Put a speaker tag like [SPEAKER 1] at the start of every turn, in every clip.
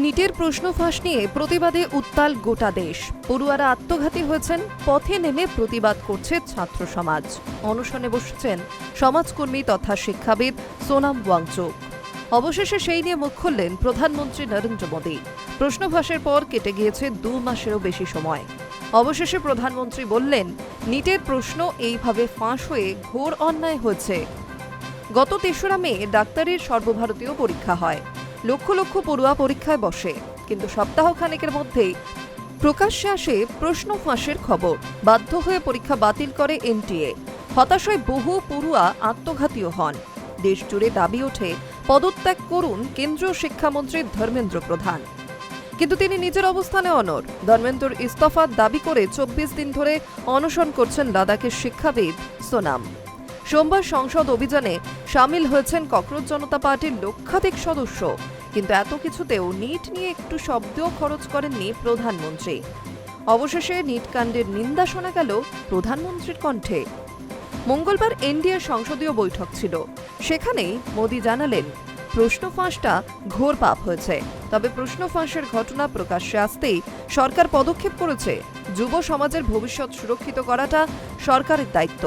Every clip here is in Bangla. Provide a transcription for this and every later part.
[SPEAKER 1] নিটের প্রশ্ন ফাঁস নিয়ে প্রতিবাদে উত্তাল গোটা দেশ। পড়ুয়ারা আত্মঘাতী হয়েছেন, পথে নেমে প্রতিবাদ করছে ছাত্র সমাজ। অনশনে বসছেন সমাজকর্মী তথা শিক্ষাবিদ সোনাম ওয়াংচুক। অবশেষে সেই নিয়ে মুখ খুললেন প্রধানমন্ত্রী নরেন্দ্র মোদী। প্রশ্ন ফাঁসের পর কেটে গিয়েছে 2 মাসেরও বেশি সময়। অবশেষে প্রধানমন্ত্রী বললেন, নিটের প্রশ্ন এইভাবে ফাঁস হয়ে ঘোর অন্যায় হয়েছে। গত 3রা মে ডাক্তারির সর্বভারতীয় পরীক্ষা হয়। লক্ষ লক্ষ পড়ুয়া পরীক্ষায় বসে, কিন্তু সপ্তাহখানেকের মধ্যেই প্রকাশ্যে আসে প্রশ্ন ফাঁসের খবর। বাধ্য হয়ে পরীক্ষা বাতিল করে এনটিএ। হতাশায় বহু পড়ুয়া আত্মঘাতীও হন। দেশ জুড়ে দাবি ওঠে পদত্যাগ করুন কেন্দ্রীয় শিক্ষামন্ত্রী ধর্মেন্দ্র প্রধান। কিন্তু তিনি নিজের অবস্থানে অনড়। ধর্মেন্দ্রর ইস্তফার দাবি করে 24 দিন ধরে অনশন করছেন লাদাখের শিক্ষাবিদ সোনাম। সোমবার সংসদ অভিযানে সামিল হয়েছেন ককরোচ জনতা পার্টির লক্ষাধিক সদস্য। কিন্তু এত কিছুতেও নিট নিয়ে একটু শব্দও খরচ করেননি প্রধানমন্ত্রী। অবশেষে নিট কাণ্ডের নিন্দা শোনা গেল প্রধানমন্ত্রীর কণ্ঠে। মঙ্গলবার এনডিএর সংসদীয় বৈঠক ছিল। সেখানেই মোদী জানালেন, প্রশ্ন ফাঁসটা ঘোর পাপ হয়েছে। তবে প্রশ্ন ফাঁসের ঘটনা প্রকাশ্যে আসতেই সরকার পদক্ষেপ করেছে। যুব সমাজের ভবিষ্যৎ সুরক্ষিত করাটা সরকারের দায়িত্ব।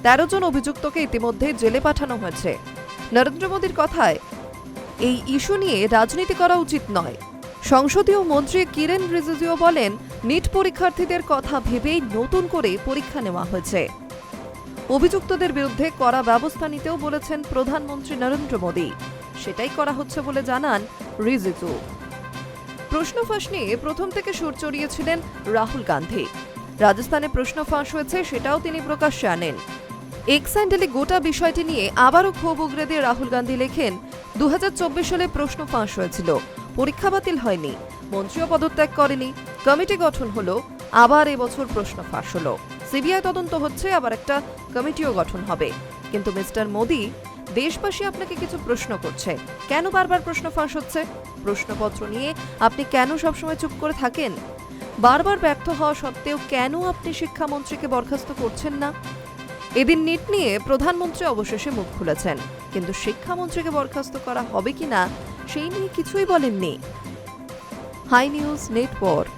[SPEAKER 1] 13 জন অভিযুক্তকে ইতিমধ্যে জেলে পাঠানো হয়েছে। নরেন্দ্র মোদীর কথায়, এই ইস্যু নিয়ে রাজনীতি করা উচিত নয়। সংসদীয় মন্ত্রী কিরেন রিজিজুও বলেন, নিট পরীক্ষার্থীদের কথা ভেবেই নতুন করে পরীক্ষা নেওয়া হয়েছে। অভিযুক্তদের বিরুদ্ধে কড়া ব্যবস্থা নিতেও বলেছেন প্রধানমন্ত্রী নরেন্দ্র মোদী। সেটাই করা হচ্ছে বলে জানান রিজিজু। প্রশ্ন ফাঁস নিয়ে প্রথম থেকে সুর চড়িয়েছিলেন রাহুল গান্ধী। রাজস্থানে প্রশ্ন ফাঁস হয়েছে, সেটাও তিনি প্রকাশ্যে আনেন। এক্স হ্যান্ডেলে গোটা বিষয়টি নিয়ে আবারও ক্ষোভ উগরে দিয়ে রাহুল গান্ধী লেখেন, 2024 সালে প্রশ্ন ফাঁস হয়েছিল, পরীক্ষা বাতিল হয়নি, মন্ত্রীও পদত্যাগ করেনি, কমিটি গঠন হলো, আবার এবছর প্রশ্ন ফাঁস হলো, সিবিআই তদন্ত হচ্ছে, আবার একটা কমিটিও গঠন হবে। কিন্তু মিস্টার মোদী, দেশবাসী আপনাকে কিছু প্রশ্ন করছে, কেন বারবার প্রশ্ন ফাঁস হচ্ছে? প্রশ্নপত্র নিয়ে আপনি কেন সবসময় চুপ করে থাকেন? বারবার ব্যর্থ হওয়া সত্ত্বেও কেন আপনি শিক্ষামন্ত্রীকে বরখাস্ত করছেন না? এদিন নিট নিয়ে প্রধানমন্ত্রী অবশেষে মুখ খুলেছেন, কিন্তু শিক্ষামন্ত্রীকে বরখাস্ত করা হবে কিনা সেই নিয়ে কিছুই বলেননি। Hi news network.